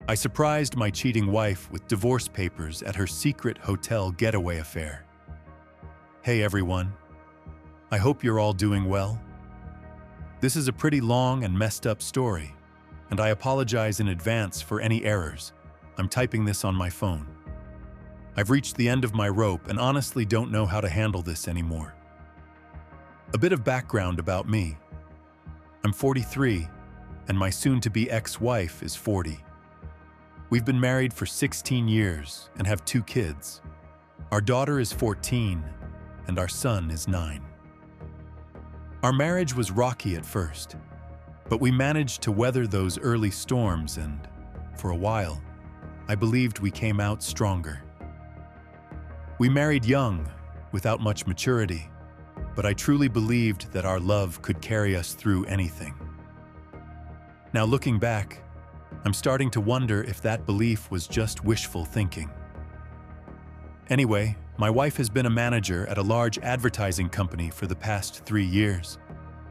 I surprised my cheating wife with divorce papers at her secret hotel getaway affair. Hey everyone, I hope you're all doing well. This is a pretty long and messed up story, and I apologize in advance for any errors. I'm typing this on my phone. I've reached the end of my rope and honestly don't know how to handle this anymore. A bit of background about me. I'm 43, and my soon-to-be ex-wife is 40. We've been married for 16 years and have 2 kids. Our daughter is 14, and our son is 9. Our marriage was rocky at first, but we managed to weather those early storms and, for a while, I believed we came out stronger. We married young, without much maturity, but I truly believed that our love could carry us through anything. Now looking back, I'm starting to wonder if that belief was just wishful thinking. Anyway, my wife has been a manager at a large advertising company for the past 3 years,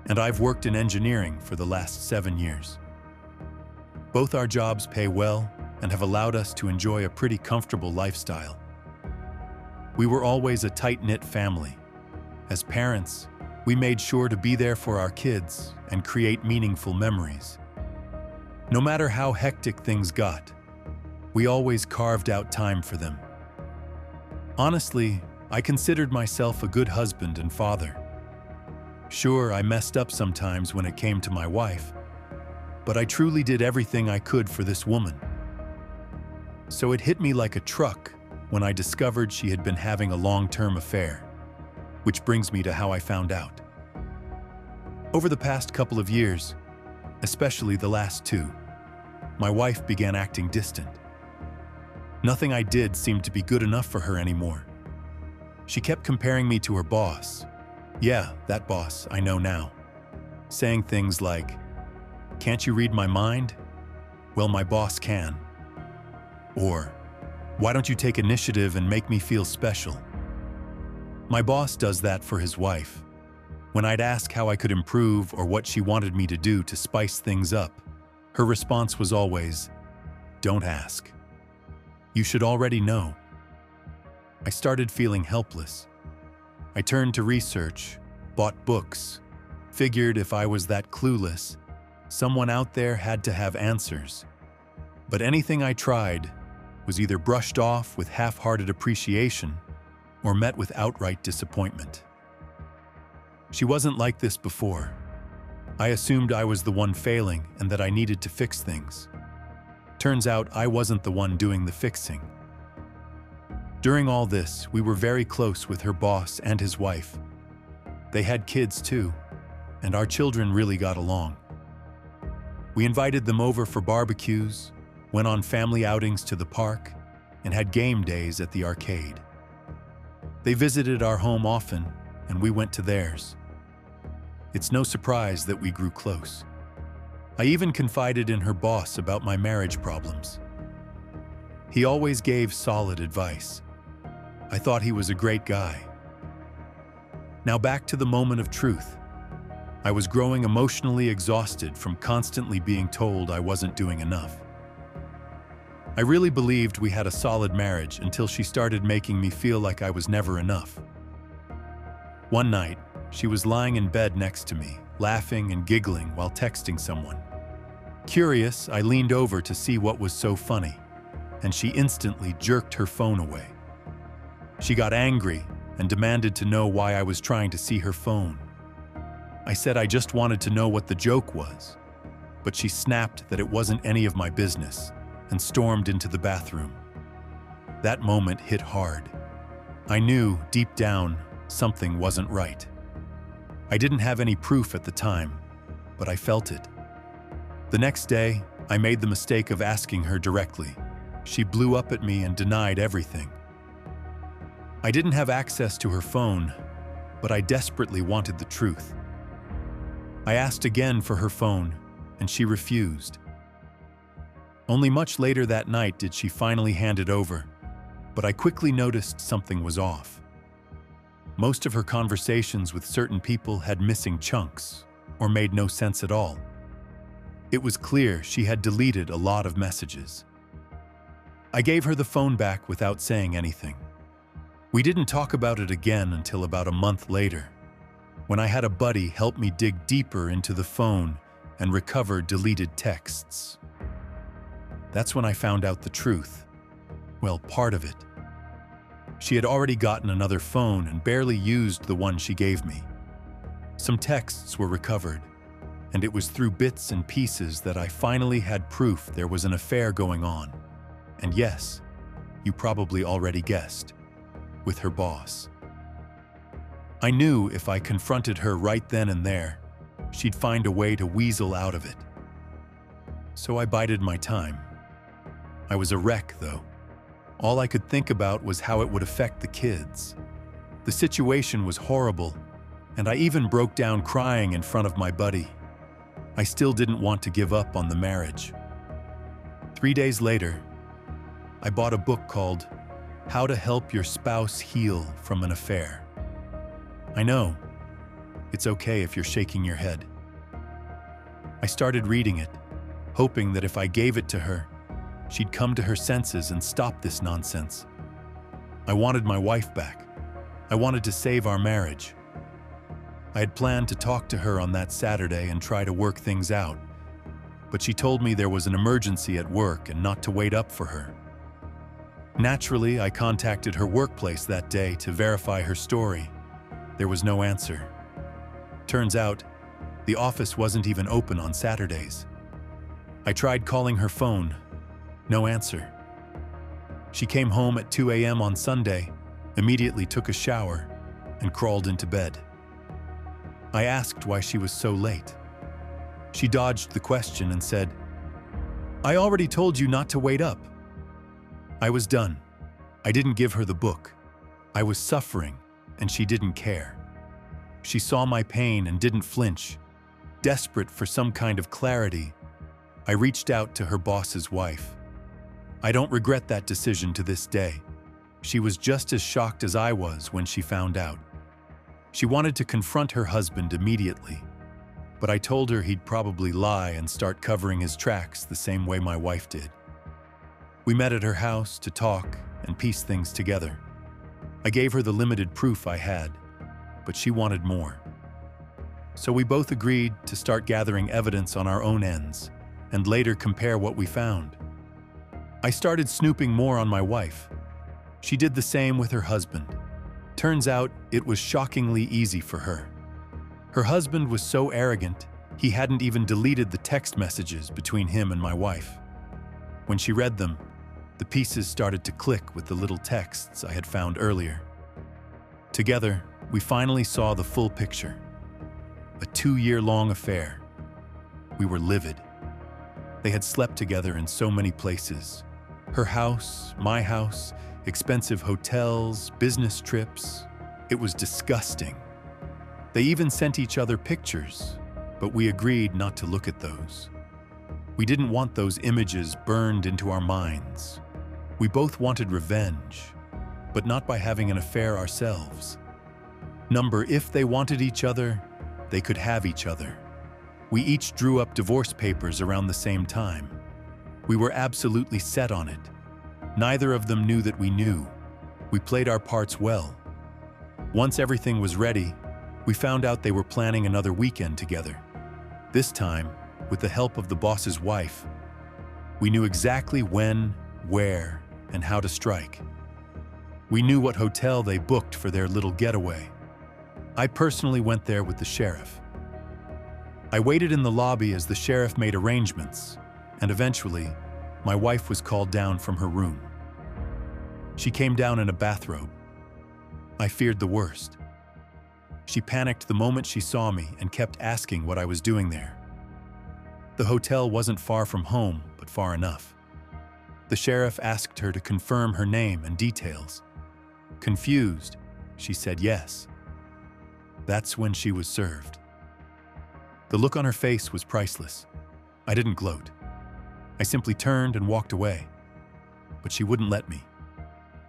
and I've worked in engineering for the last 7 years. Both our jobs pay well and have allowed us to enjoy a pretty comfortable lifestyle. We were always a tight-knit family. As parents, we made sure to be there for our kids and create meaningful memories. No matter how hectic things got, we always carved out time for them. Honestly, I considered myself a good husband and father. Sure, I messed up sometimes when it came to my wife, but I truly did everything I could for this woman. So it hit me like a truck when I discovered she had been having a long-term affair, which brings me to how I found out. Over the past couple of years, especially the last 2, my wife began acting distant. Nothing I did seemed to be good enough for her anymore. She kept comparing me to her boss. Yeah, that boss I know now. Saying things like, "Can't you read my mind? Well, my boss can." Or, "Why don't you take initiative and make me feel special?" My boss does that for his wife. When I'd ask how I could improve or what she wanted me to do to spice things up, her response was always, "Don't ask. You should already know." I started feeling helpless. I turned to research, bought books, figured if I was that clueless, someone out there had to have answers. But anything I tried was either brushed off with half-hearted appreciation or met with outright disappointment. She wasn't like this before. I assumed I was the one failing and that I needed to fix things. Turns out I wasn't the one doing the fixing. During all this, we were very close with her boss and his wife. They had kids too, and our children really got along. We invited them over for barbecues, went on family outings to the park, and had game days at the arcade. They visited our home often, and we went to theirs. It's no surprise that we grew close. I even confided in her boss about my marriage problems. He always gave solid advice. I thought he was a great guy. Now back to the moment of truth. I was growing emotionally exhausted from constantly being told I wasn't doing enough. I really believed we had a solid marriage until she started making me feel like I was never enough. One night, she was lying in bed next to me, laughing and giggling while texting someone. Curious, I leaned over to see what was so funny, and she instantly jerked her phone away. She got angry and demanded to know why I was trying to see her phone. I said I just wanted to know what the joke was, but she snapped that it wasn't any of my business and stormed into the bathroom. That moment hit hard. I knew, deep down, something wasn't right. I didn't have any proof at the time, but I felt it. The next day, I made the mistake of asking her directly. She blew up at me and denied everything. I didn't have access to her phone, but I desperately wanted the truth. I asked again for her phone, and she refused. Only much later that night did she finally hand it over, but I quickly noticed something was off. Most of her conversations with certain people had missing chunks, or made no sense at all. It was clear she had deleted a lot of messages. I gave her the phone back without saying anything. We didn't talk about it again until about a month later, when I had a buddy help me dig deeper into the phone and recover deleted texts. That's when I found out the truth. Well, part of it. She had already gotten another phone and barely used the one she gave me. Some texts were recovered, and it was through bits and pieces that I finally had proof there was an affair going on. And yes, you probably already guessed, with her boss. I knew if I confronted her right then and there, she'd find a way to weasel out of it. So I bided my time. I was a wreck, though. All I could think about was how it would affect the kids. The situation was horrible, and I even broke down crying in front of my buddy. I still didn't want to give up on the marriage. 3 days later, I bought a book called How to Help Your Spouse Heal from an Affair. I know, it's okay if you're shaking your head. I started reading it, hoping that if I gave it to her, she'd come to her senses and stop this nonsense. I wanted my wife back. I wanted to save our marriage. I had planned to talk to her on that Saturday and try to work things out, but she told me there was an emergency at work and not to wait up for her. Naturally, I contacted her workplace that day to verify her story. There was no answer. Turns out, the office wasn't even open on Saturdays. I tried calling her phone. No answer. She came home at 2 a.m. on Sunday, immediately took a shower, and crawled into bed. I asked why she was so late. She dodged the question and said, "I already told you not to wait up." I was done. I didn't give her the book. I was suffering, and she didn't care. She saw my pain and didn't flinch. Desperate for some kind of clarity, I reached out to her boss's wife. I don't regret that decision to this day. She was just as shocked as I was when she found out. She wanted to confront her husband immediately, but I told her he'd probably lie and start covering his tracks the same way my wife did. We met at her house to talk and piece things together. I gave her the limited proof I had, but she wanted more. So we both agreed to start gathering evidence on our own ends and later compare what we found. I started snooping more on my wife. She did the same with her husband. Turns out it was shockingly easy for her. Her husband was so arrogant, he hadn't even deleted the text messages between him and my wife. When she read them, the pieces started to click with the little texts I had found earlier. Together, we finally saw the full picture. A 2-year-long affair. We were livid. They had slept together in so many places. Her house, my house, expensive hotels, business trips. It was disgusting. They even sent each other pictures, but we agreed not to look at those. We didn't want those images burned into our minds. We both wanted revenge, but not by having an affair ourselves. If they wanted each other, they could have each other. We each drew up divorce papers around the same time. We were absolutely set on it. Neither of them knew that we knew. We played our parts well. Once everything was ready, we found out they were planning another weekend together. This time, with the help of the boss's wife, we knew exactly when, where, and how to strike. We knew what hotel they booked for their little getaway. I personally went there with the sheriff. I waited in the lobby as the sheriff made arrangements, and eventually, my wife was called down from her room. She came down in a bathrobe. I feared the worst. She panicked the moment she saw me and kept asking what I was doing there. The hotel wasn't far from home, but far enough. The sheriff asked her to confirm her name and details. Confused, she said yes. That's when she was served. The look on her face was priceless. I didn't gloat. I simply turned and walked away, but she wouldn't let me.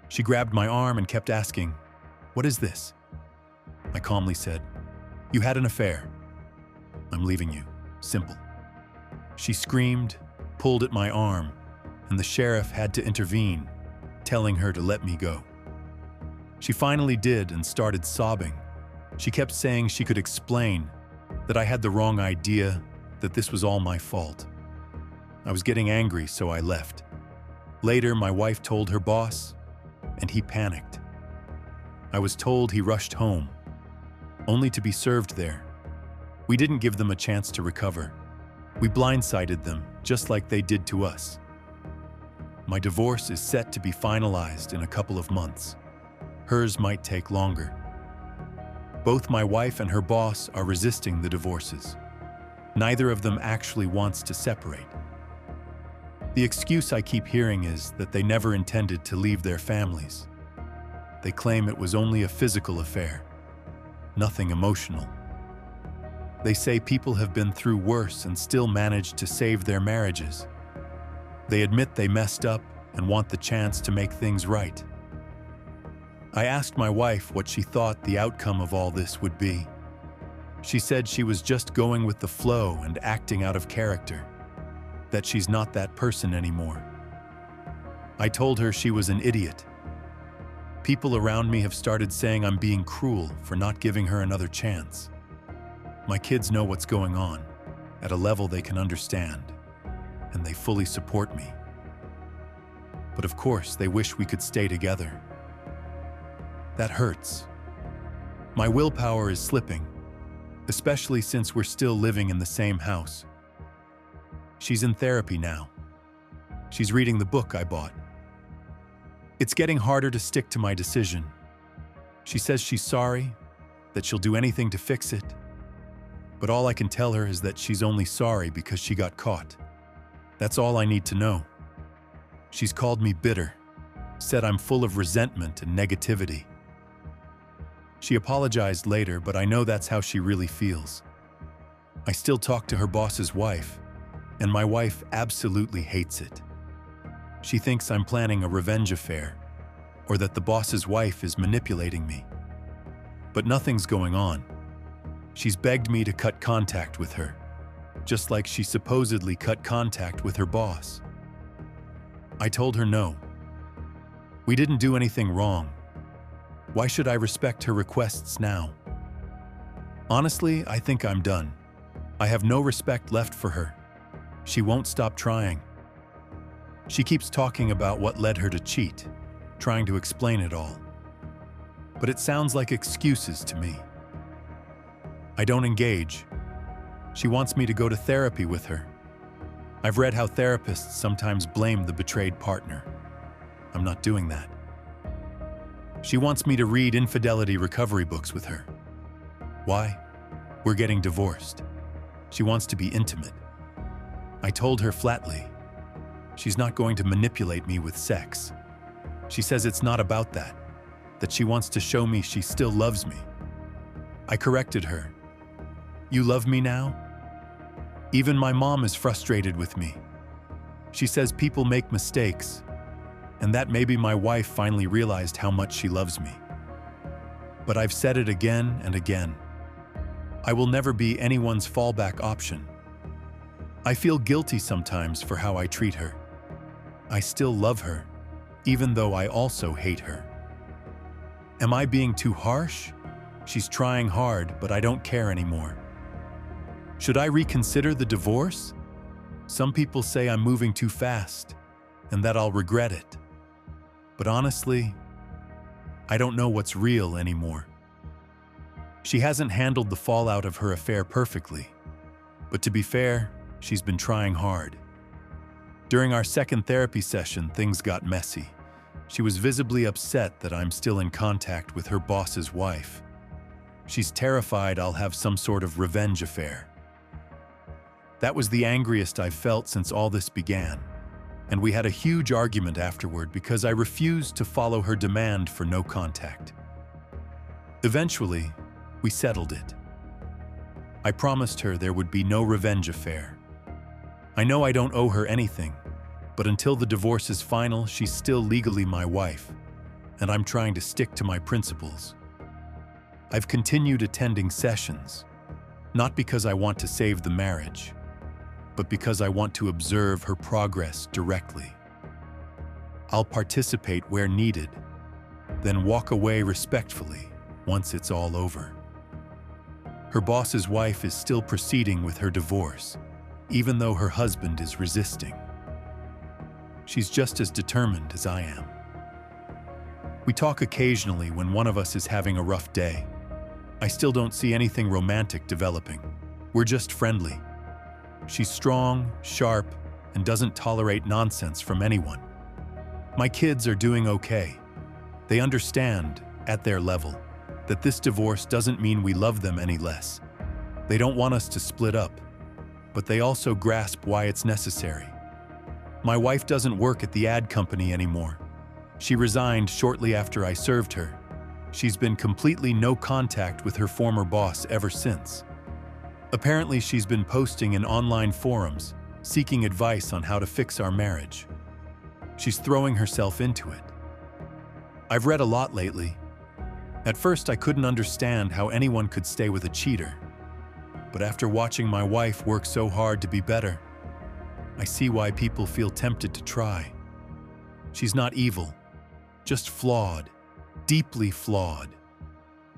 She grabbed my arm and kept asking, "What is this?" I calmly said, "You had an affair. I'm leaving you. Simple." She screamed, pulled at my arm, and the sheriff had to intervene, telling her to let me go. She finally did and started sobbing. She kept saying she could explain, that I had the wrong idea, that this was all my fault. I was getting angry, so I left. Later, my wife told her boss, and he panicked. I was told he rushed home, only to be served there. We didn't give them a chance to recover. We blindsided them, just like they did to us. My divorce is set to be finalized in a couple of months. Hers might take longer. Both my wife and her boss are resisting the divorces. Neither of them actually wants to separate. The excuse I keep hearing is that they never intended to leave their families. They claim it was only a physical affair, nothing emotional. They say people have been through worse and still managed to save their marriages. They admit they messed up and want the chance to make things right. I asked my wife what she thought the outcome of all this would be. She said she was just going with the flow and acting out of character, that she's not that person anymore. I told her she was an idiot. People around me have started saying I'm being cruel for not giving her another chance. My kids know what's going on, at a level they can understand, and they fully support me. But of course, they wish we could stay together. That hurts. My willpower is slipping, especially since we're still living in the same house. She's in therapy now. She's reading the book I bought. It's getting harder to stick to my decision. She says she's sorry, that she'll do anything to fix it. But all I can tell her is that she's only sorry because she got caught. That's all I need to know. She's called me bitter, said I'm full of resentment and negativity. She apologized later, but I know that's how she really feels. I still talk to her boss's wife, and my wife absolutely hates it. She thinks I'm planning a revenge affair, or that the boss's wife is manipulating me. But nothing's going on. She's begged me to cut contact with her, just like she supposedly cut contact with her boss. I told her no. We didn't do anything wrong. Why should I respect her requests now? Honestly, I think I'm done. I have no respect left for her. She won't stop trying. She keeps talking about what led her to cheat, trying to explain it all. But it sounds like excuses to me. I don't engage. She wants me to go to therapy with her. I've read how therapists sometimes blame the betrayed partner. I'm not doing that. She wants me to read infidelity recovery books with her. Why? We're getting divorced. She wants to be intimate. I told her flatly, she's not going to manipulate me with sex. She says it's not about that she wants to show me she still loves me. I corrected her. You love me now? Even my mom is frustrated with me. She says people make mistakes, and that maybe my wife finally realized how much she loves me. But I've said it again and again. I will never be anyone's fallback option. I feel guilty sometimes for how I treat her. I still love her, even though I also hate her. Am I being too harsh? She's trying hard, but I don't care anymore. Should I reconsider the divorce? Some people say I'm moving too fast, and that I'll regret it. But honestly, I don't know what's real anymore. She hasn't handled the fallout of her affair perfectly, but to be fair, she's been trying hard. During our second therapy session, things got messy. She was visibly upset that I'm still in contact with her boss's wife. She's terrified I'll have some sort of revenge affair. That was the angriest I've felt since all this began, and we had a huge argument afterward because I refused to follow her demand for no contact. Eventually, we settled it. I promised her there would be no revenge affair. I know I don't owe her anything, but until the divorce is final, she's still legally my wife, and I'm trying to stick to my principles. I've continued attending sessions, not because I want to save the marriage, but because I want to observe her progress directly. I'll participate where needed, then walk away respectfully once it's all over. Her boss's wife is still proceeding with her divorce, even though her husband is resisting. She's just as determined as I am. We talk occasionally when one of us is having a rough day. I still don't see anything romantic developing. We're just friendly. She's strong, sharp, and doesn't tolerate nonsense from anyone. My kids are doing okay. They understand, at their level, that this divorce doesn't mean we love them any less. They don't want us to split up, but they also grasp why it's necessary. My wife doesn't work at the ad company anymore. She resigned shortly after I served her. She's been completely no contact with her former boss ever since. Apparently, she's been posting in online forums, seeking advice on how to fix our marriage. She's throwing herself into it. I've read a lot lately. At first, I couldn't understand how anyone could stay with a cheater. But after watching my wife work so hard to be better, I see why people feel tempted to try. She's not evil, just flawed, deeply flawed.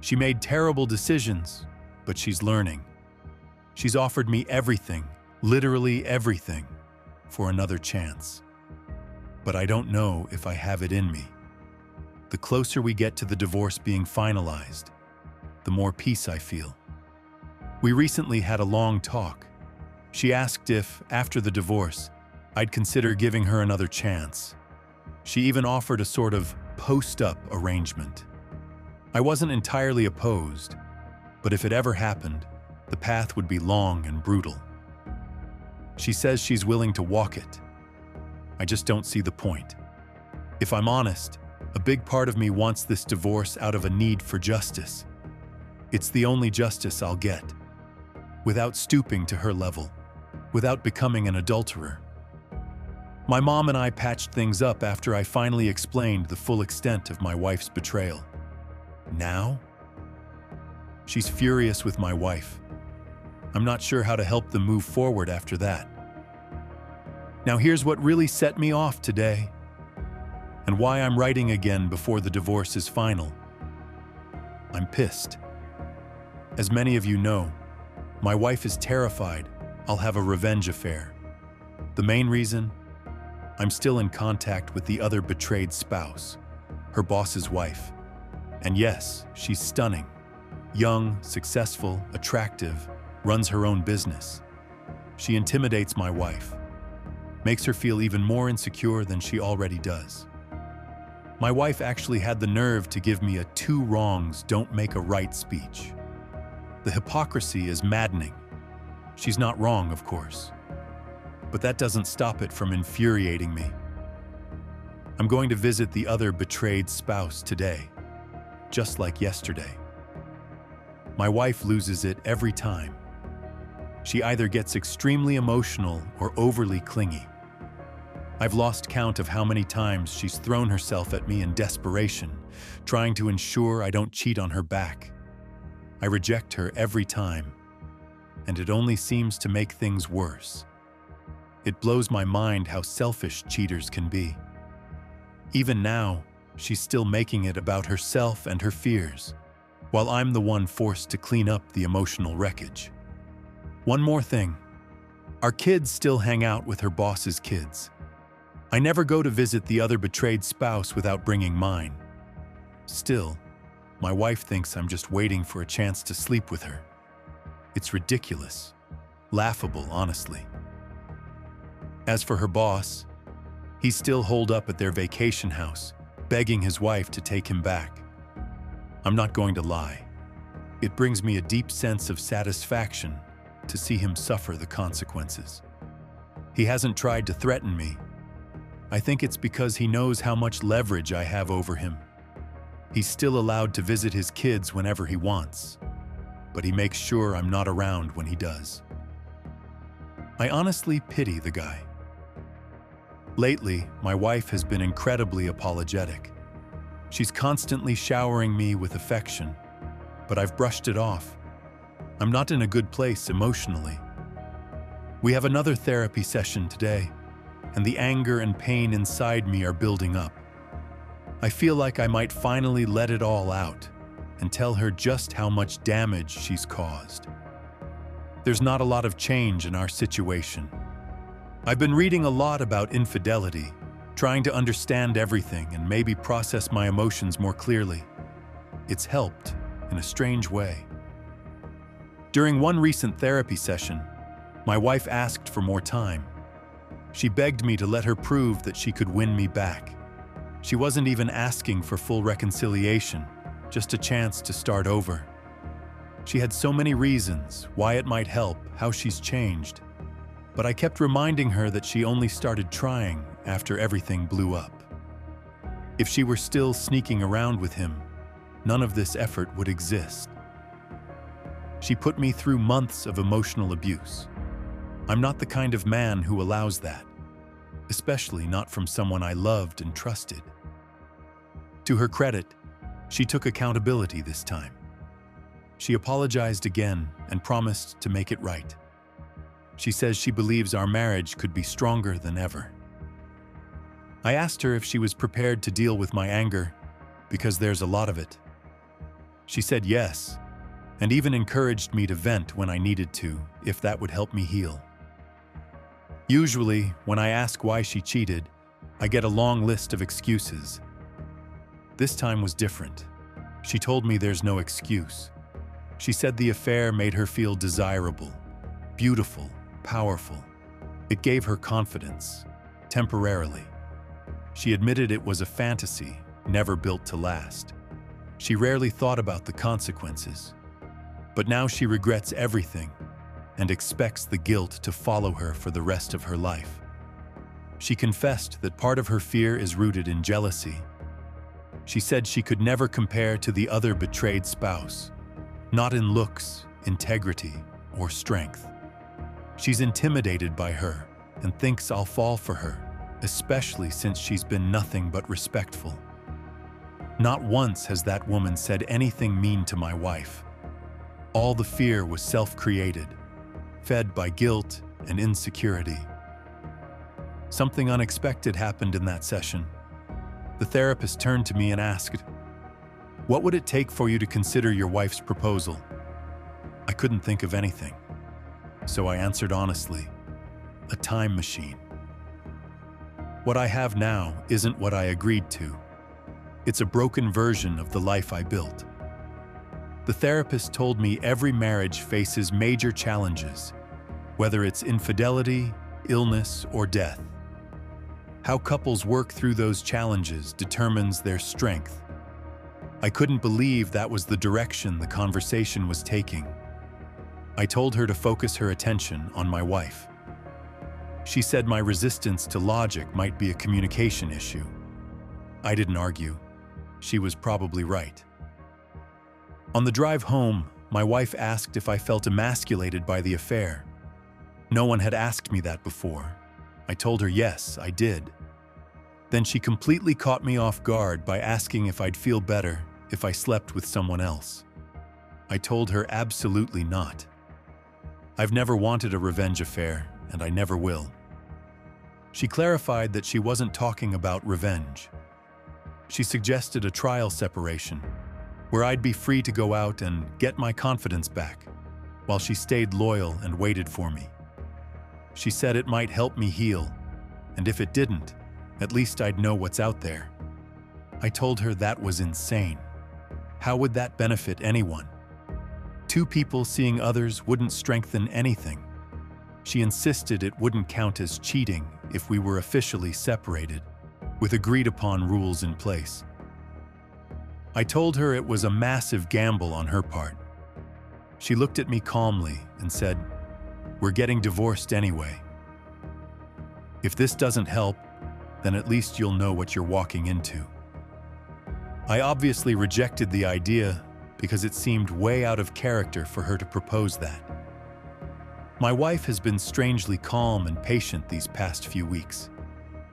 She made terrible decisions, but she's learning. She's offered me everything, literally everything, for another chance. But I don't know if I have it in me. The closer we get to the divorce being finalized, the more peace I feel. We recently had a long talk. She asked if, after the divorce, I'd consider giving her another chance. She even offered a sort of post-up arrangement. I wasn't entirely opposed, but if it ever happened, the path would be long and brutal. She says she's willing to walk it. I just don't see the point. If I'm honest, a big part of me wants this divorce out of a need for justice. It's the only justice I'll get, without stooping to her level, without becoming an adulterer. My mom and I patched things up after I finally explained the full extent of my wife's betrayal. Now? She's furious with my wife. I'm not sure how to help them move forward after that. Now here's what really set me off today, and why I'm writing again before the divorce is final. I'm pissed. As many of you know, my wife is terrified I'll have a revenge affair. The main reason? I'm still in contact with the other betrayed spouse, her boss's wife. And yes, she's stunning. Young, successful, attractive, runs her own business. She intimidates my wife, makes her feel even more insecure than she already does. My wife actually had the nerve to give me a two wrongs don't make a right speech. The hypocrisy is maddening. She's not wrong, of course. But that doesn't stop it from infuriating me. I'm going to visit the other betrayed spouse today, just like yesterday. My wife loses it every time. She either gets extremely emotional or overly clingy. I've lost count of how many times she's thrown herself at me in desperation, trying to ensure I don't cheat on her back. I reject her every time, and it only seems to make things worse. It blows my mind how selfish cheaters can be. Even now, she's still making it about herself and her fears, while I'm the one forced to clean up the emotional wreckage. One more thing. Our kids still hang out with her boss's kids. I never go to visit the other betrayed spouse without bringing mine. Still, my wife thinks I'm just waiting for a chance to sleep with her. It's ridiculous. Laughable, honestly. As for her boss, he's still holed up at their vacation house, begging his wife to take him back. I'm not going to lie. It brings me a deep sense of satisfaction to see him suffer the consequences. He hasn't tried to threaten me. I think it's because he knows how much leverage I have over him. He's still allowed to visit his kids whenever he wants, but he makes sure I'm not around when he does. I honestly pity the guy. Lately, my wife has been incredibly apologetic. She's constantly showering me with affection, but I've brushed it off. I'm not in a good place emotionally. We have another therapy session today, and the anger and pain inside me are building up. I feel like I might finally let it all out and tell her just how much damage she's caused. There's not a lot of change in our situation. I've been reading a lot about infidelity, trying to understand everything and maybe process my emotions more clearly. It's helped in a strange way. During one recent therapy session, my wife asked for more time. She begged me to let her prove that she could win me back. She wasn't even asking for full reconciliation, just a chance to start over. She had so many reasons why it might help, how she's changed. But I kept reminding her that she only started trying after everything blew up. If she were still sneaking around with him, none of this effort would exist. She put me through months of emotional abuse. I'm not the kind of man who allows that, especially not from someone I loved and trusted. To her credit, she took accountability this time. She apologized again and promised to make it right. She says she believes our marriage could be stronger than ever. I asked her if she was prepared to deal with my anger, because there's a lot of it. She said yes, and even encouraged me to vent when I needed to, if that would help me heal. Usually, when I ask why she cheated, I get a long list of excuses. This time was different. She told me there's no excuse. She said the affair made her feel desirable, beautiful, powerful. It gave her confidence, temporarily. She admitted it was a fantasy, never built to last. She rarely thought about the consequences. But now she regrets everything and expects the guilt to follow her for the rest of her life. She confessed that part of her fear is rooted in jealousy. She said she could never compare to the other betrayed spouse, not in looks, integrity, or strength. She's intimidated by her and thinks I'll fall for her, especially since she's been nothing but respectful. Not once has that woman said anything mean to my wife. All the fear was self-created, fed by guilt and insecurity. Something unexpected happened in that session. The therapist turned to me and asked, "What would it take for you to consider your wife's proposal?" I couldn't think of anything, so I answered honestly, "A time machine." What I have now isn't what I agreed to. It's a broken version of the life I built. The therapist told me every marriage faces major challenges, whether it's infidelity, illness, or death. How couples work through those challenges determines their strength. I couldn't believe that was the direction the conversation was taking. I told her to focus her attention on my wife. She said my resistance to logic might be a communication issue. I didn't argue. She was probably right. On the drive home, my wife asked if I felt emasculated by the affair. No one had asked me that before. I told her yes, I did. Then she completely caught me off guard by asking if I'd feel better if I slept with someone else. I told her absolutely not. I've never wanted a revenge affair, and I never will. She clarified that she wasn't talking about revenge. She suggested a trial separation, where I'd be free to go out and get my confidence back, while she stayed loyal and waited for me. She said it might help me heal, and if it didn't, at least I'd know what's out there. I told her that was insane. How would that benefit anyone? Two people seeing others wouldn't strengthen anything. She insisted it wouldn't count as cheating if we were officially separated, with agreed-upon rules in place. I told her it was a massive gamble on her part. She looked at me calmly and said, "We're getting divorced anyway. If this doesn't help, then at least you'll know what you're walking into." I obviously rejected the idea because it seemed way out of character for her to propose that. My wife has been strangely calm and patient these past few weeks.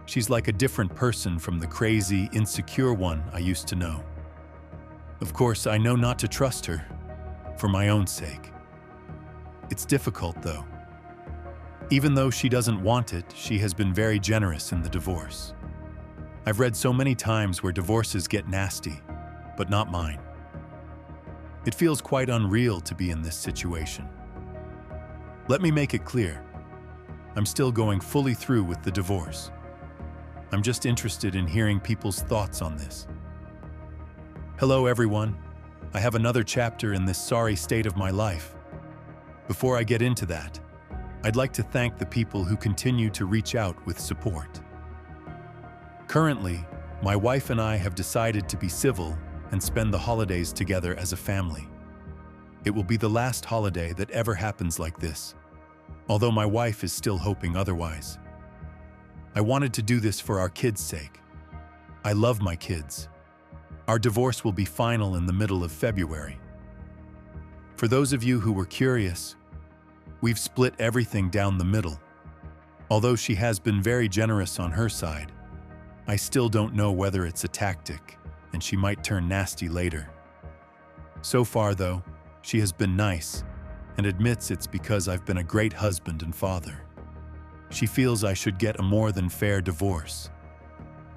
She's like a different person from the crazy, insecure one I used to know. Of course, I know not to trust her, for my own sake. It's difficult, though. Even though she doesn't want it, she has been very generous in the divorce. I've read so many times where divorces get nasty, but not mine. It feels quite unreal to be in this situation. Let me make it clear. I'm still going fully through with the divorce. I'm just interested in hearing people's thoughts on this. Hello, everyone. I have another chapter in this sorry state of my life. Before I get into that, I'd like to thank the people who continue to reach out with support. Currently, my wife and I have decided to be civil and spend the holidays together as a family. It will be the last holiday that ever happens like this, although my wife is still hoping otherwise. I wanted to do this for our kids' sake. I love my kids. Our divorce will be final in the middle of February. For those of you who were curious, we've split everything down the middle. Although she has been very generous on her side, I still don't know whether it's a tactic, and she might turn nasty later. So far, though, she has been nice and admits it's because I've been a great husband and father. She feels I should get a more than fair divorce.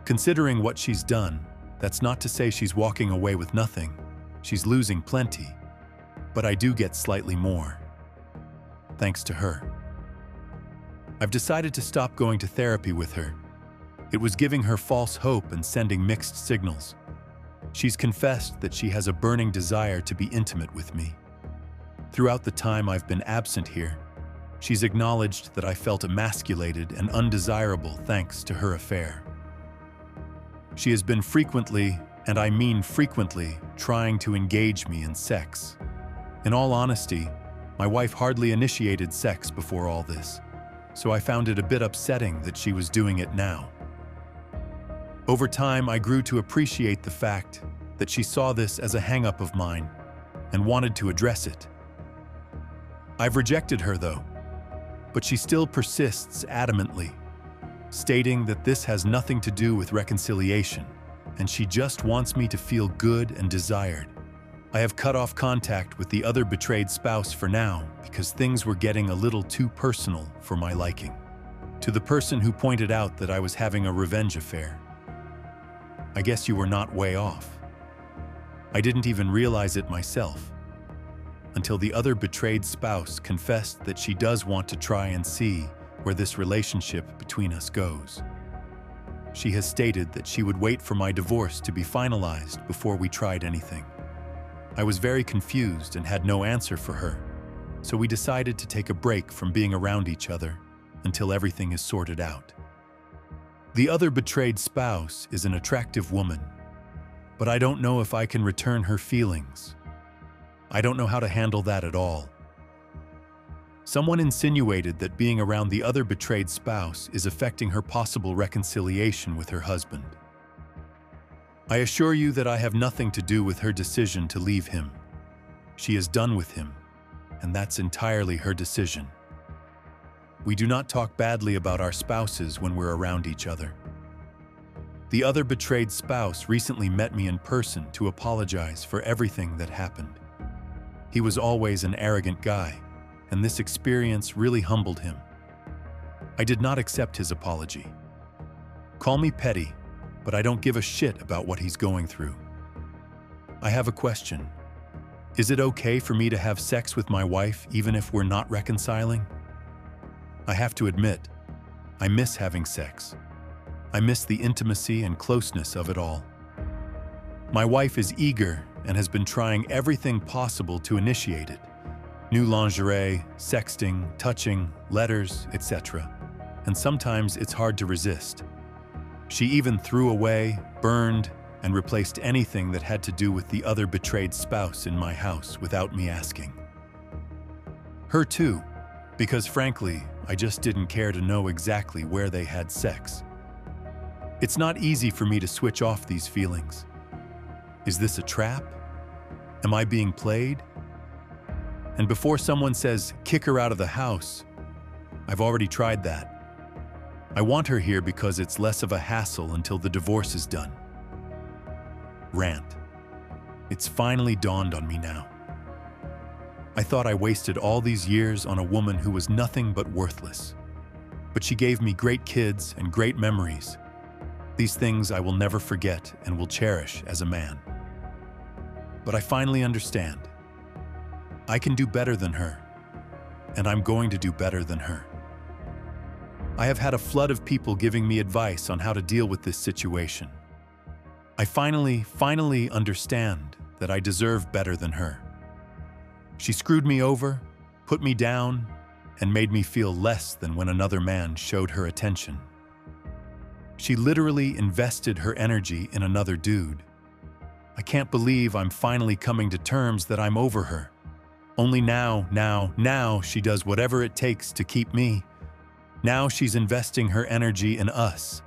Considering what she's done, that's not to say she's walking away with nothing. She's losing plenty, but I do get slightly more. Thanks to her. I've decided to stop going to therapy with her. It was giving her false hope and sending mixed signals. She's confessed that she has a burning desire to be intimate with me. Throughout the time I've been absent here, she's acknowledged that I felt emasculated and undesirable thanks to her affair. She has been frequently, and I mean frequently, trying to engage me in sex. In all honesty, my wife hardly initiated sex before all this, so I found it a bit upsetting that she was doing it now. Over time, I grew to appreciate the fact that she saw this as a hang-up of mine and wanted to address it. I've rejected her, though, but she still persists adamantly, stating that this has nothing to do with reconciliation, and she just wants me to feel good and desired. I have cut off contact with the other betrayed spouse for now because things were getting a little too personal for my liking. To the person who pointed out that I was having a revenge affair, I guess you were not way off. I didn't even realize it myself until the other betrayed spouse confessed that she does want to try and see where this relationship between us goes. She has stated that she would wait for my divorce to be finalized before we tried anything. I was very confused and had no answer for her, so we decided to take a break from being around each other until everything is sorted out. The other betrayed spouse is an attractive woman, but I don't know if I can return her feelings. I don't know how to handle that at all. Someone insinuated that being around the other betrayed spouse is affecting her possible reconciliation with her husband. I assure you that I have nothing to do with her decision to leave him. She is done with him, and that's entirely her decision. We do not talk badly about our spouses when we're around each other. The other betrayed spouse recently met me in person to apologize for everything that happened. He was always an arrogant guy, and this experience really humbled him. I did not accept his apology. Call me petty, but I don't give a shit about what he's going through. I have a question. Is it okay for me to have sex with my wife even if we're not reconciling? I have to admit, I miss having sex. I miss the intimacy and closeness of it all. My wife is eager and has been trying everything possible to initiate it. New lingerie, sexting, touching, letters, etc. And sometimes it's hard to resist. She even threw away, burned, and replaced anything that had to do with the other betrayed spouse in my house without me asking. Her too, because frankly, I just didn't care to know exactly where they had sex. It's not easy for me to switch off these feelings. Is this a trap? Am I being played? And before someone says, kick her out of the house, I've already tried that. I want her here because it's less of a hassle until the divorce is done. Rant. It's finally dawned on me now. I thought I wasted all these years on a woman who was nothing but worthless. But she gave me great kids and great memories. These things I will never forget and will cherish as a man. But I finally understand. I can do better than her, and I'm going to do better than her. I have had a flood of people giving me advice on how to deal with this situation. I finally understand that I deserve better than her. She screwed me over, put me down, and made me feel less than when another man showed her attention. She literally invested her energy in another dude. I can't believe I'm finally coming to terms that I'm over her. Only now she does whatever it takes to keep me. Now she's investing her energy in us.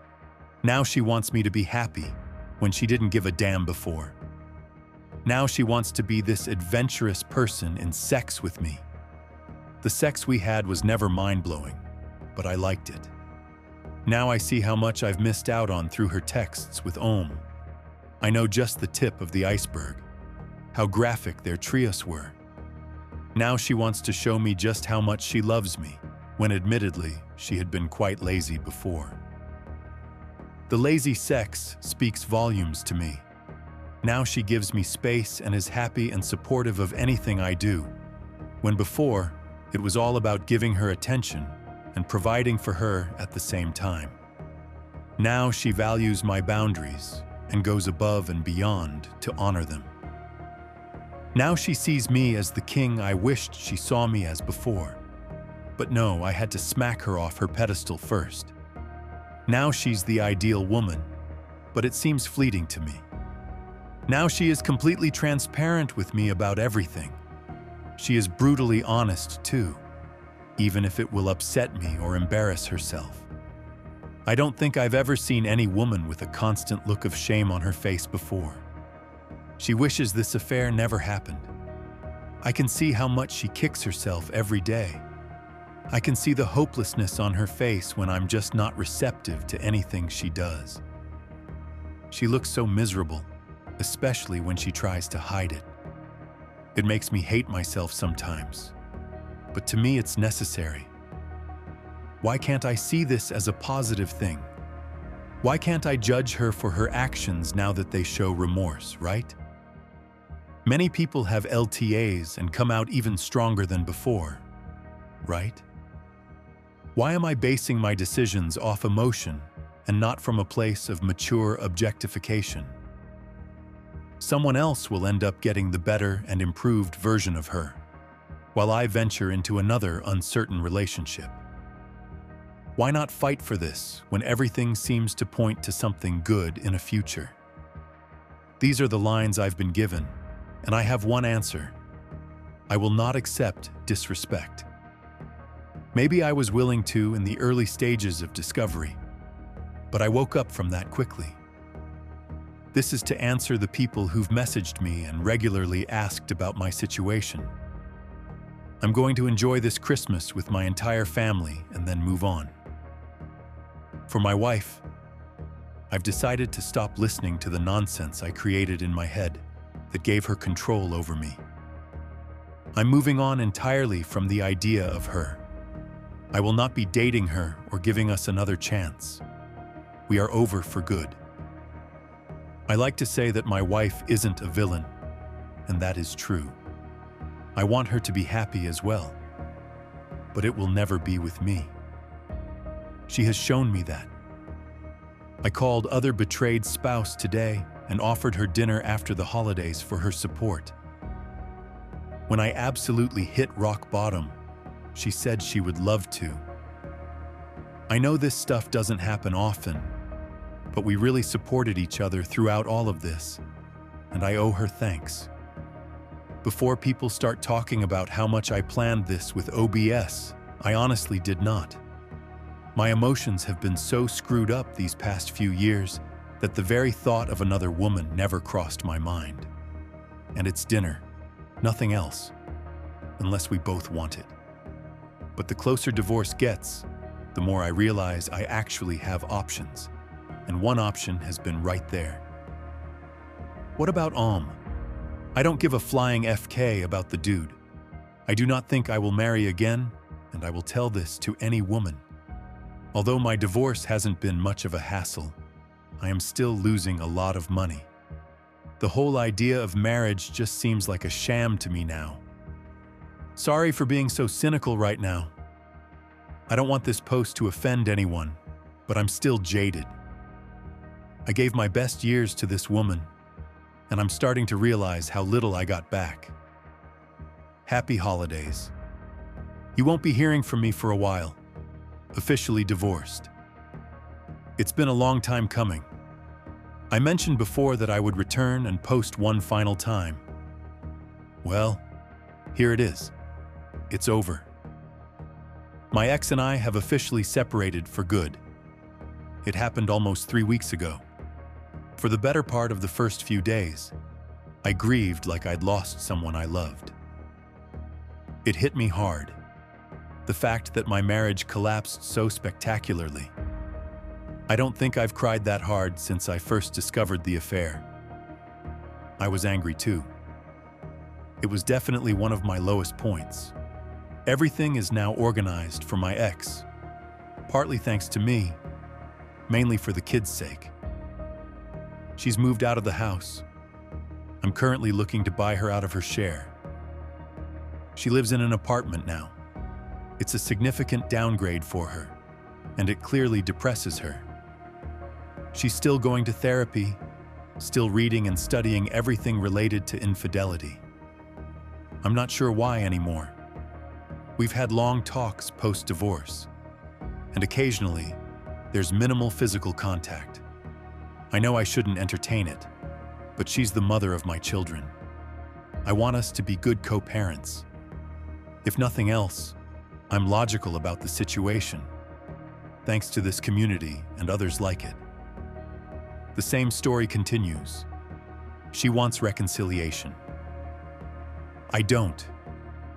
Now she wants me to be happy when she didn't give a damn before. Now she wants to be this adventurous person in sex with me. The sex we had was never mind-blowing, but I liked it. Now I see how much I've missed out on through her texts with Om. I know just the tip of the iceberg, how graphic their trios were. Now she wants to show me just how much she loves me, when admittedly, she had been quite lazy before. The lazy sex speaks volumes to me. Now she gives me space and is happy and supportive of anything I do, when before, it was all about giving her attention and providing for her at the same time. Now she values my boundaries and goes above and beyond to honor them. Now she sees me as the king I wished she saw me as before. But no, I had to smack her off her pedestal first. Now she's the ideal woman, but it seems fleeting to me. Now she is completely transparent with me about everything. She is brutally honest too, even if it will upset me or embarrass herself. I don't think I've ever seen any woman with a constant look of shame on her face before. She wishes this affair never happened. I can see how much she kicks herself every day. I can see the hopelessness on her face when I'm just not receptive to anything she does. She looks so miserable, especially when she tries to hide it. It makes me hate myself sometimes, but to me it's necessary. Why can't I see this as a positive thing? Why can't I judge her for her actions now that they show remorse, right? Many people have LTAs and come out even stronger than before, right? Why am I basing my decisions off emotion and not from a place of mature objectification? Someone else will end up getting the better and improved version of her, while I venture into another uncertain relationship. Why not fight for this when everything seems to point to something good in a future? These are the lines I've been given, and I have one answer. I will not accept disrespect. Maybe I was willing to in the early stages of discovery, but I woke up from that quickly. This is to answer the people who've messaged me and regularly asked about my situation. I'm going to enjoy this Christmas with my entire family and then move on. For my wife, I've decided to stop listening to the nonsense I created in my head that gave her control over me. I'm moving on entirely from the idea of her. I will not be dating her or giving us another chance. We are over for good. I like to say that my wife isn't a villain, and that is true. I want her to be happy as well, but it will never be with me. She has shown me that. I called other betrayed spouse today and offered her dinner after the holidays for her support. When I absolutely hit rock bottom, she said she would love to. I know this stuff doesn't happen often, but we really supported each other throughout all of this, and I owe her thanks. Before people start talking about how much I planned this with OBS, I honestly did not. My emotions have been so screwed up these past few years that the very thought of another woman never crossed my mind. And it's dinner, nothing else, unless we both want it. But the closer divorce gets, the more I realize I actually have options, and one option has been right there. What about Om? I don't give a flying FK about the dude. I do not think I will marry again, and I will tell this to any woman. Although my divorce hasn't been much of a hassle, I am still losing a lot of money. The whole idea of marriage just seems like a sham to me now. Sorry for being so cynical right now. I don't want this post to offend anyone, but I'm still jaded. I gave my best years to this woman, and I'm starting to realize how little I got back. Happy holidays. You won't be hearing from me for a while. Officially divorced. It's been a long time coming. I mentioned before that I would return and post one final time. Well, here it is. It's over. My ex and I have officially separated for good. It happened almost 3 weeks ago. For the better part of the first few days, I grieved like I'd lost someone I loved. It hit me hard. The fact that my marriage collapsed so spectacularly. I don't think I've cried that hard since I first discovered the affair. I was angry too. It was definitely one of my lowest points. Everything is now organized for my ex, partly thanks to me, mainly for the kids' sake. She's moved out of the house. I'm currently looking to buy her out of her share. She lives in an apartment now. It's a significant downgrade for her, and it clearly depresses her. She's still going to therapy, still reading and studying everything related to infidelity. I'm not sure why anymore. We've had long talks post-divorce, and occasionally, there's minimal physical contact. I know I shouldn't entertain it, but she's the mother of my children. I want us to be good co-parents. If nothing else, I'm logical about the situation, thanks to this community and others like it. The same story continues. She wants reconciliation. I don't.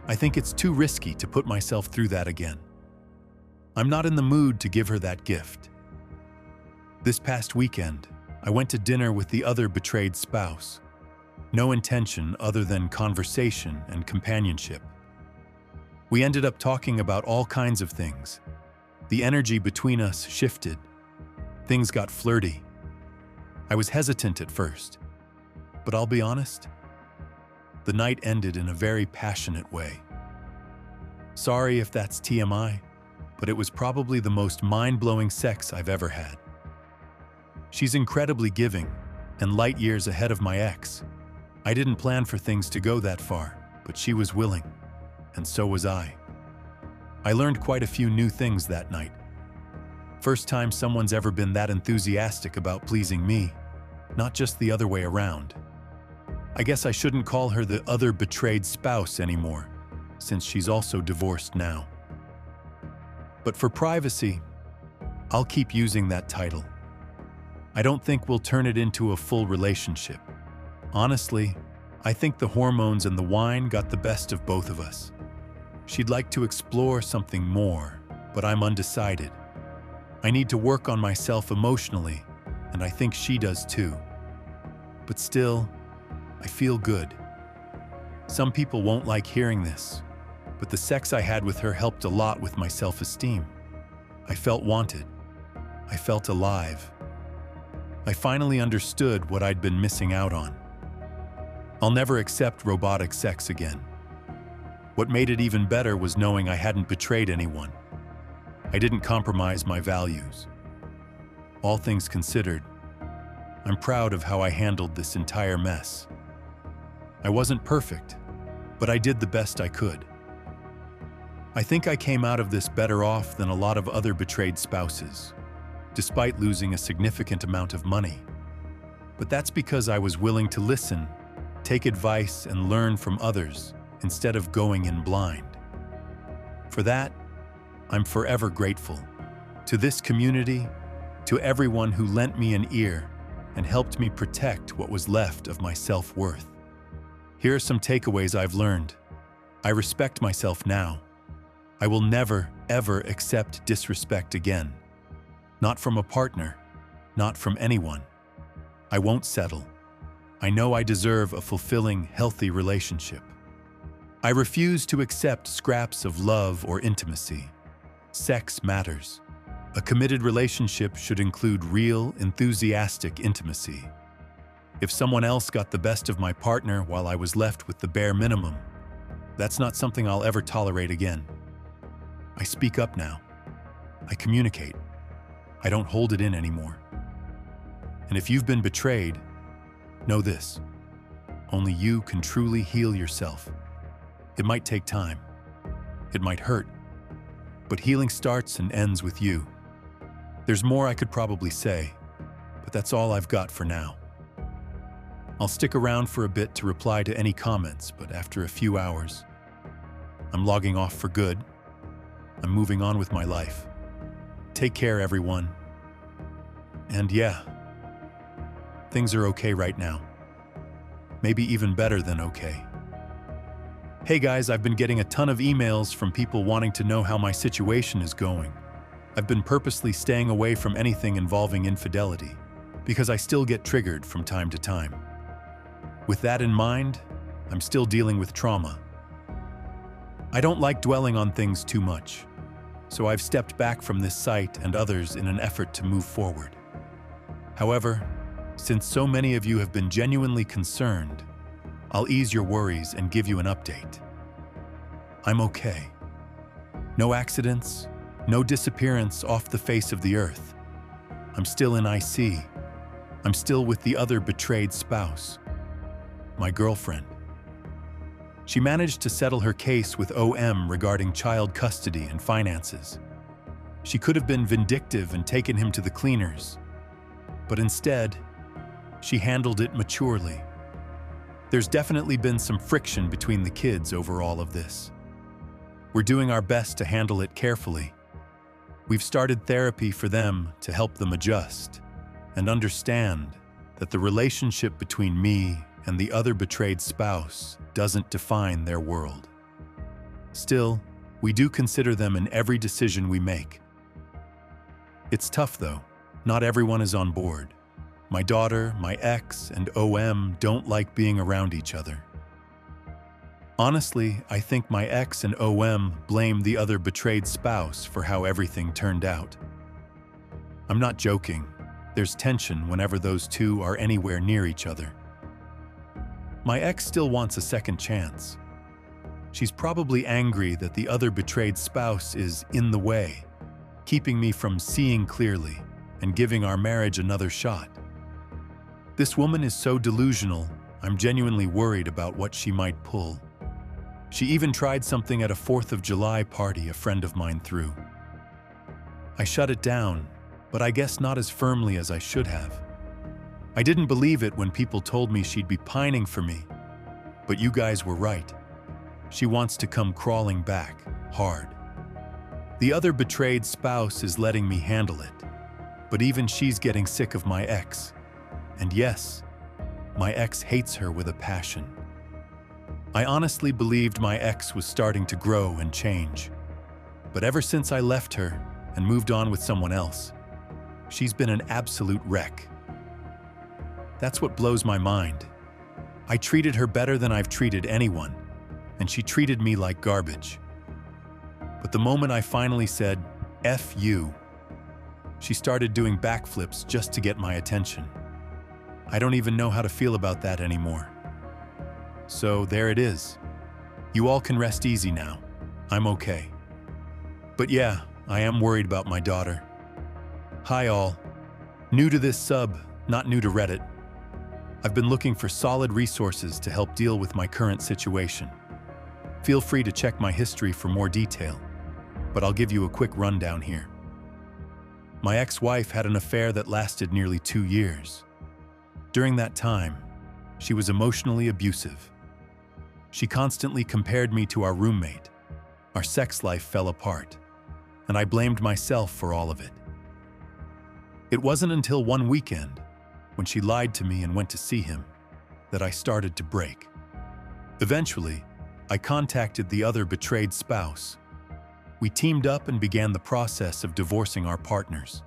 I think it's too risky to put myself through that again. I'm not in the mood to give her that gift. This past weekend, I went to dinner with the other betrayed spouse. No intention other than conversation and companionship. We ended up talking about all kinds of things. The energy between us shifted. Things got flirty. I was hesitant at first, but I'll be honest, the night ended in a very passionate way. Sorry if that's TMI, but it was probably the most mind-blowing sex I've ever had. She's incredibly giving and light years ahead of my ex. I didn't plan for things to go that far, but she was willing, and so was I. I learned quite a few new things that night. First time someone's ever been that enthusiastic about pleasing me, not just the other way around. I guess I shouldn't call her the other betrayed spouse anymore, since she's also divorced now. But for privacy, I'll keep using that title. I don't think we'll turn it into a full relationship. Honestly, I think the hormones and the wine got the best of both of us. She'd like to explore something more, but I'm undecided. I need to work on myself emotionally, and I think she does too. But still, I feel good. Some people won't like hearing this, but the sex I had with her helped a lot with my self-esteem. I felt wanted. I felt alive. I finally understood what I'd been missing out on. I'll never accept robotic sex again. What made it even better was knowing I hadn't betrayed anyone. I didn't compromise my values. All things considered, I'm proud of how I handled this entire mess. I wasn't perfect, but I did the best I could. I think I came out of this better off than a lot of other betrayed spouses, despite losing a significant amount of money. But that's because I was willing to listen, take advice, and learn from others instead of going in blind. For that, I'm forever grateful. To this community, to everyone who lent me an ear and helped me protect what was left of my self-worth. Here are some takeaways I've learned. I respect myself now. I will never, ever accept disrespect again. Not from a partner, not from anyone. I won't settle. I know I deserve a fulfilling, healthy relationship. I refuse to accept scraps of love or intimacy. Sex matters. A committed relationship should include real, enthusiastic intimacy. If someone else got the best of my partner while I was left with the bare minimum, that's not something I'll ever tolerate again. I speak up now. I communicate. I don't hold it in anymore. And if you've been betrayed, know this: only you can truly heal yourself. It might take time. It might hurt. But healing starts and ends with you. There's more I could probably say, but that's all I've got for now. I'll stick around for a bit to reply to any comments, but after a few hours, I'm logging off for good. I'm moving on with my life. Take care, everyone. And yeah, things are okay right now. Maybe even better than okay. Hey guys, I've been getting a ton of emails from people wanting to know how my situation is going. I've been purposely staying away from anything involving infidelity, because I still get triggered from time to time. With that in mind, I'm still dealing with trauma. I don't like dwelling on things too much, so I've stepped back from this site and others in an effort to move forward. However, since so many of you have been genuinely concerned, I'll ease your worries and give you an update. I'm okay. No accidents, no disappearance off the face of the earth. I'm still in IC. I'm still with the other betrayed spouse, my girlfriend. She managed to settle her case with OM regarding child custody and finances. She could have been vindictive and taken him to the cleaners, but instead, she handled it maturely. There's definitely been some friction between the kids over all of this. We're doing our best to handle it carefully. We've started therapy for them to help them adjust and understand that the relationship between me and the other betrayed spouse doesn't define their world. Still, we do consider them in every decision we make. It's tough though. Not everyone is on board. My daughter, my ex, and OM don't like being around each other. Honestly, I think my ex and OM blame the other betrayed spouse for how everything turned out. I'm not joking. There's tension whenever those two are anywhere near each other. My ex still wants a second chance. She's probably angry that the other betrayed spouse is in the way, keeping me from seeing clearly and giving our marriage another shot. This woman is so delusional, I'm genuinely worried about what she might pull. She even tried something at a 4th of July party a friend of mine threw. I shut it down, but I guess not as firmly as I should have. I didn't believe it when people told me she'd be pining for me, but you guys were right. She wants to come crawling back, hard. The other betrayed spouse is letting me handle it, but even she's getting sick of my ex. And yes, my ex hates her with a passion. I honestly believed my ex was starting to grow and change. But ever since I left her and moved on with someone else, she's been an absolute wreck. That's what blows my mind. I treated her better than I've treated anyone, and she treated me like garbage. But the moment I finally said, F you, she started doing backflips just to get my attention. I don't even know how to feel about that anymore. So there it is. You all can rest easy now. I'm okay. But yeah, I am worried about my daughter. Hi all. New to this sub, not new to Reddit. I've been looking for solid resources to help deal with my current situation. Feel free to check my history for more detail, but I'll give you a quick rundown here. My ex-wife had an affair that lasted nearly 2 years. During that time, she was emotionally abusive. She constantly compared me to our roommate. Our sex life fell apart, and I blamed myself for all of it. It wasn't until one weekend, when she lied to me and went to see him, that I started to break. Eventually, I contacted the other betrayed spouse. We teamed up and began the process of divorcing our partners.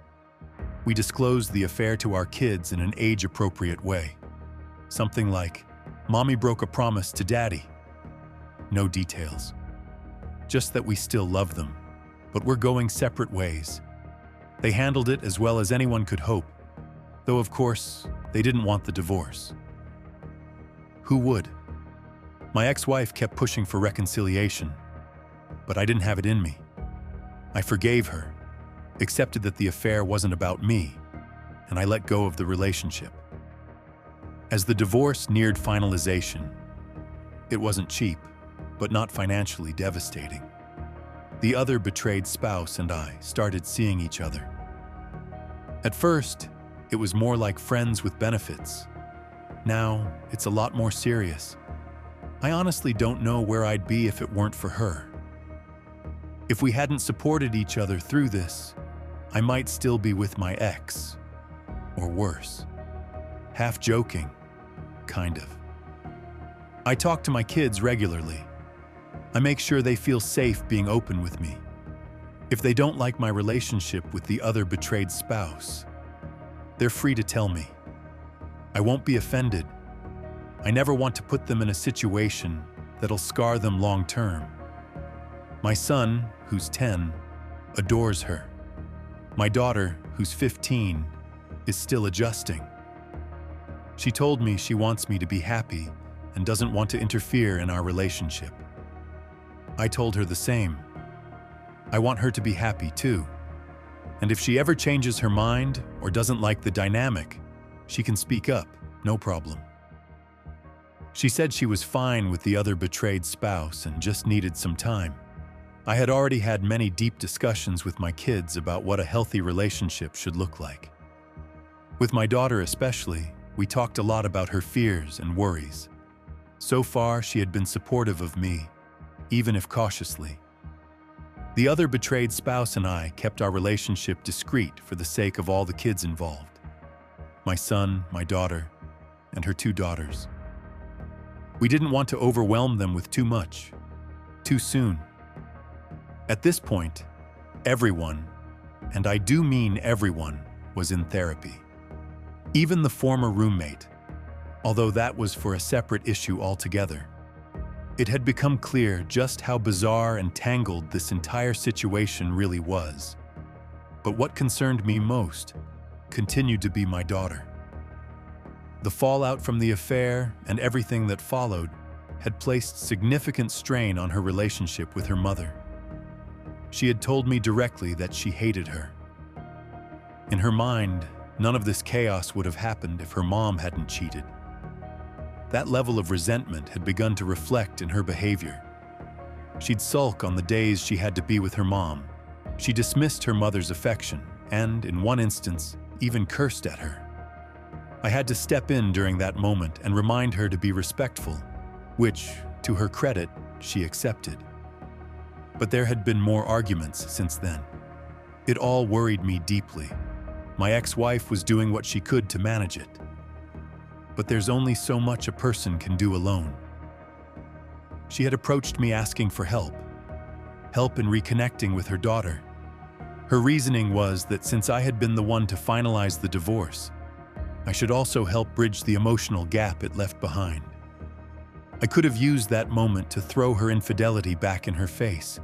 We disclosed the affair to our kids in an age-appropriate way. Something like, "Mommy broke a promise to Daddy." No details. Just that we still love them, but we're going separate ways. They handled it as well as anyone could hope, though of course, they didn't want the divorce. Who would? My ex-wife kept pushing for reconciliation, but I didn't have it in me. I forgave her, accepted that the affair wasn't about me, and I let go of the relationship. As the divorce neared finalization, it wasn't cheap, but not financially devastating. The other betrayed spouse and I started seeing each other. At first, it was more like friends with benefits. Now, it's a lot more serious. I honestly don't know where I'd be if it weren't for her. If we hadn't supported each other through this, I might still be with my ex, or worse. Half joking, kind of. I talk to my kids regularly. I make sure they feel safe being open with me. If they don't like my relationship with the other betrayed spouse, they're free to tell me. I won't be offended. I never want to put them in a situation that'll scar them long term. My son, who's 10, adores her. My daughter, who's 15, is still adjusting. She told me she wants me to be happy and doesn't want to interfere in our relationship. I told her the same. I want her to be happy too. And if she ever changes her mind or doesn't like the dynamic, she can speak up, no problem. She said she was fine with the other betrayed spouse and just needed some time. I had already had many deep discussions with my kids about what a healthy relationship should look like. With my daughter especially, we talked a lot about her fears and worries. So far, she had been supportive of me, even if cautiously. The other betrayed spouse and I kept our relationship discreet for the sake of all the kids involved. My son, my daughter, and her 2 daughters. We didn't want to overwhelm them with too much, too soon. At this point, everyone, and I do mean everyone, was in therapy. Even the former roommate, although that was for a separate issue altogether. It had become clear just how bizarre and tangled this entire situation really was. But what concerned me most continued to be my daughter. The fallout from the affair and everything that followed had placed significant strain on her relationship with her mother. She had told me directly that she hated her. In her mind, none of this chaos would have happened if her mom hadn't cheated. That level of resentment had begun to reflect in her behavior. She'd sulk on the days she had to be with her mom. She dismissed her mother's affection and, in one instance, even cursed at her. I had to step in during that moment and remind her to be respectful, which, to her credit, she accepted. But there had been more arguments since then. It all worried me deeply. My ex-wife was doing what she could to manage it. But there's only so much a person can do alone. She had approached me asking for help in reconnecting with her daughter. Her reasoning was that since I had been the one to finalize the divorce, I should also help bridge the emotional gap it left behind. I could have used that moment to throw her infidelity back in her face.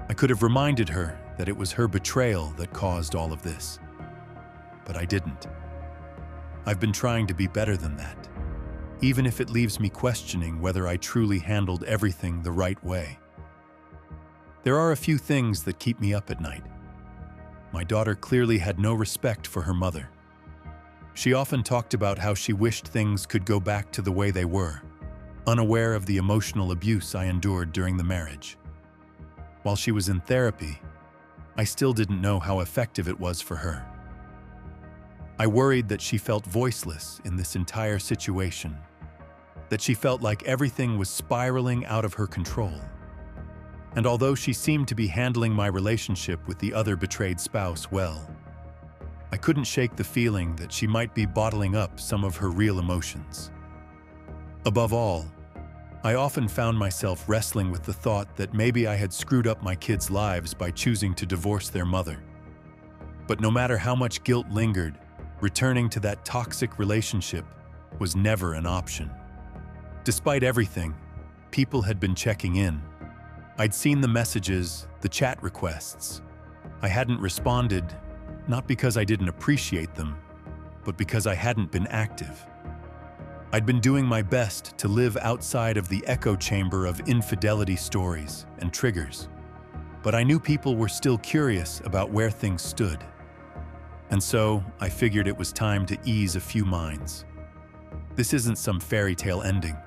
I could have reminded her that it was her betrayal that caused all of this. But I didn't. I've been trying to be better than that, even if it leaves me questioning whether I truly handled everything the right way. There are a few things that keep me up at night. My daughter clearly had no respect for her mother. She often talked about how she wished things could go back to the way they were, unaware of the emotional abuse I endured during the marriage. While she was in therapy, I still didn't know how effective it was for her. I worried that she felt voiceless in this entire situation, that she felt like everything was spiraling out of her control. And although she seemed to be handling my relationship with the other betrayed spouse well, I couldn't shake the feeling that she might be bottling up some of her real emotions. Above all, I often found myself wrestling with the thought that maybe I had screwed up my kids' lives by choosing to divorce their mother. But no matter how much guilt lingered, returning to that toxic relationship was never an option. Despite everything, people had been checking in. I'd seen the messages, the chat requests. I hadn't responded, not because I didn't appreciate them, but because I hadn't been active. I'd been doing my best to live outside of the echo chamber of infidelity stories and triggers, but I knew people were still curious about where things stood. And so I figured it was time to ease a few minds. This isn't some fairy tale ending,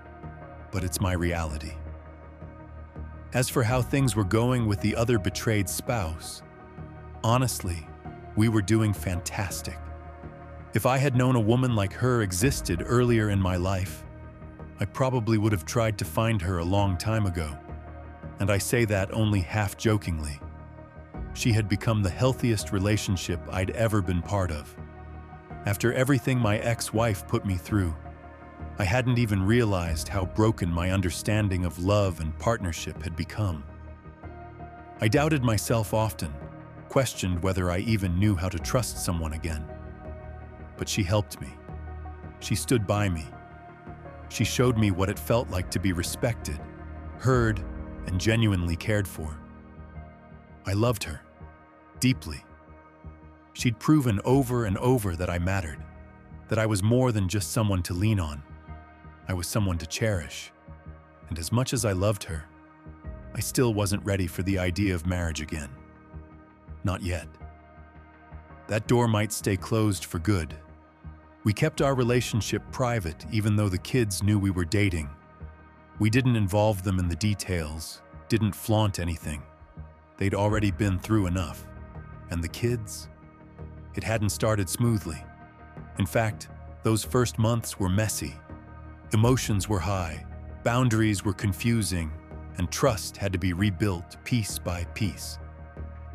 but it's my reality. As for how things were going with the other betrayed spouse, honestly, we were doing fantastic. If I had known a woman like her existed earlier in my life, I probably would have tried to find her a long time ago. And I say that only half-jokingly. She had become the healthiest relationship I'd ever been part of. After everything my ex-wife put me through, I hadn't even realized how broken my understanding of love and partnership had become. I doubted myself often, questioned whether I even knew how to trust someone again. But she helped me. She stood by me. She showed me what it felt like to be respected, heard, and genuinely cared for. I loved her, deeply. She'd proven over and over that I mattered, that I was more than just someone to lean on. I was someone to cherish. And as much as I loved her, I still wasn't ready for the idea of marriage again. Not yet. That door might stay closed for good. We kept our relationship private even though the kids knew we were dating. We didn't involve them in the details, didn't flaunt anything. They'd already been through enough. And the kids? It hadn't started smoothly. In fact, those first months were messy. Emotions were high, boundaries were confusing, and trust had to be rebuilt piece by piece.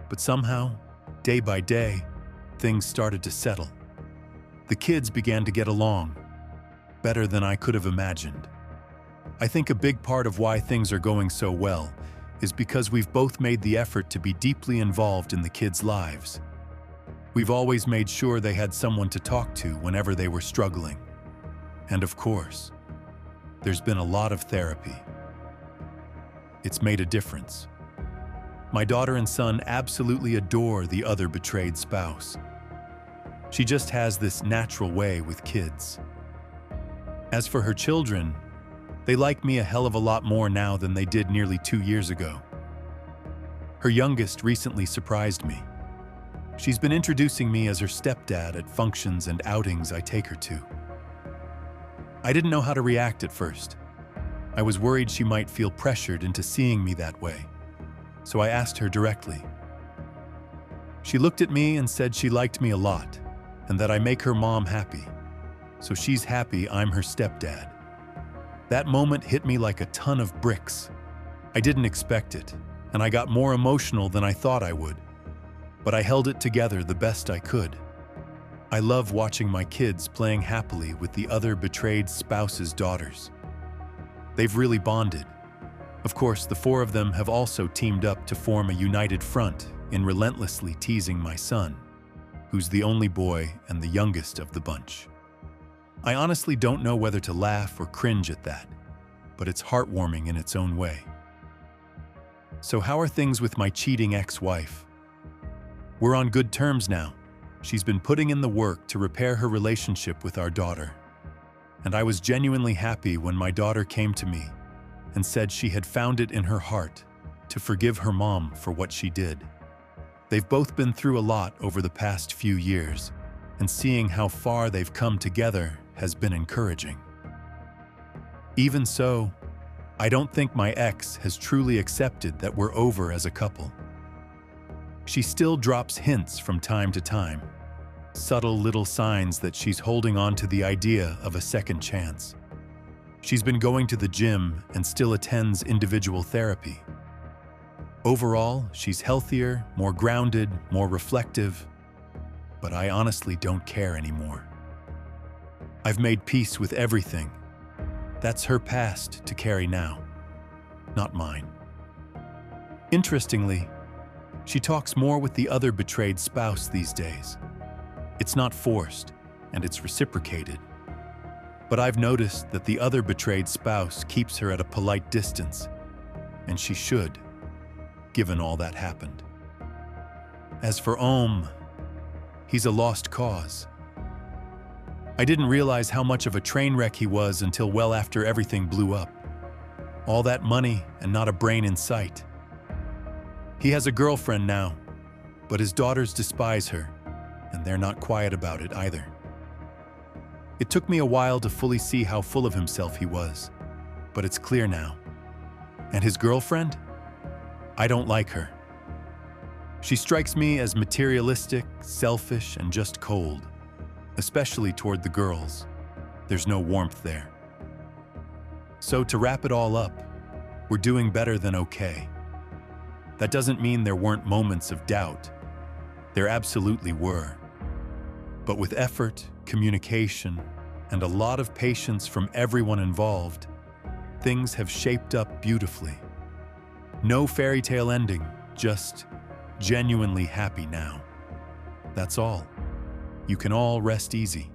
But somehow, day by day, things started to settle. The kids began to get along, better than I could have imagined. I think a big part of why things are going so well is because we've both made the effort to be deeply involved in the kids' lives. We've always made sure they had someone to talk to whenever they were struggling. And of course, there's been a lot of therapy. It's made a difference. My daughter and son absolutely adore the other betrayed spouse. She just has this natural way with kids. As for her children, they like me a hell of a lot more now than they did nearly 2 years ago. Her youngest recently surprised me. She's been introducing me as her stepdad at functions and outings I take her to. I didn't know how to react at first. I was worried she might feel pressured into seeing me that way, so I asked her directly. She looked at me and said she liked me a lot, and that I make her mom happy, so she's happy I'm her stepdad. That moment hit me like a ton of bricks. I didn't expect it, and I got more emotional than I thought I would, but I held it together the best I could. I love watching my kids playing happily with the other betrayed spouse's daughters. They've really bonded. Of course, the 4 of them have also teamed up to form a united front in relentlessly teasing my son, who's the only boy and the youngest of the bunch. I honestly don't know whether to laugh or cringe at that, but it's heartwarming in its own way. So how are things with my cheating ex-wife? We're on good terms now. She's been putting in the work to repair her relationship with our daughter. And I was genuinely happy when my daughter came to me and said she had found it in her heart to forgive her mom for what she did. They've both been through a lot over the past few years, and seeing how far they've come together has been encouraging. Even so, I don't think my ex has truly accepted that we're over as a couple. She still drops hints from time to time, subtle little signs that she's holding on to the idea of a second chance. She's been going to the gym and still attends individual therapy. Overall, she's healthier, more grounded, more reflective, but I honestly don't care anymore. I've made peace with everything. That's her past to carry now, not mine. Interestingly, she talks more with the other betrayed spouse these days. It's not forced, and it's reciprocated. But I've noticed that the other betrayed spouse keeps her at a polite distance, and she should, given all that happened. As for Ohm, he's a lost cause. I didn't realize how much of a train wreck he was until well after everything blew up. All that money and not a brain in sight. He has a girlfriend now, but his daughters despise her, and they're not quiet about it either. It took me a while to fully see how full of himself he was, but it's clear now. And his girlfriend? I don't like her. She strikes me as materialistic, selfish, and just cold, especially toward the girls. There's no warmth there. So to wrap it all up, we're doing better than okay. That doesn't mean there weren't moments of doubt. There absolutely were. But with effort, communication, and a lot of patience from everyone involved, things have shaped up beautifully. No fairy tale ending, just genuinely happy now. That's all. You can all rest easy.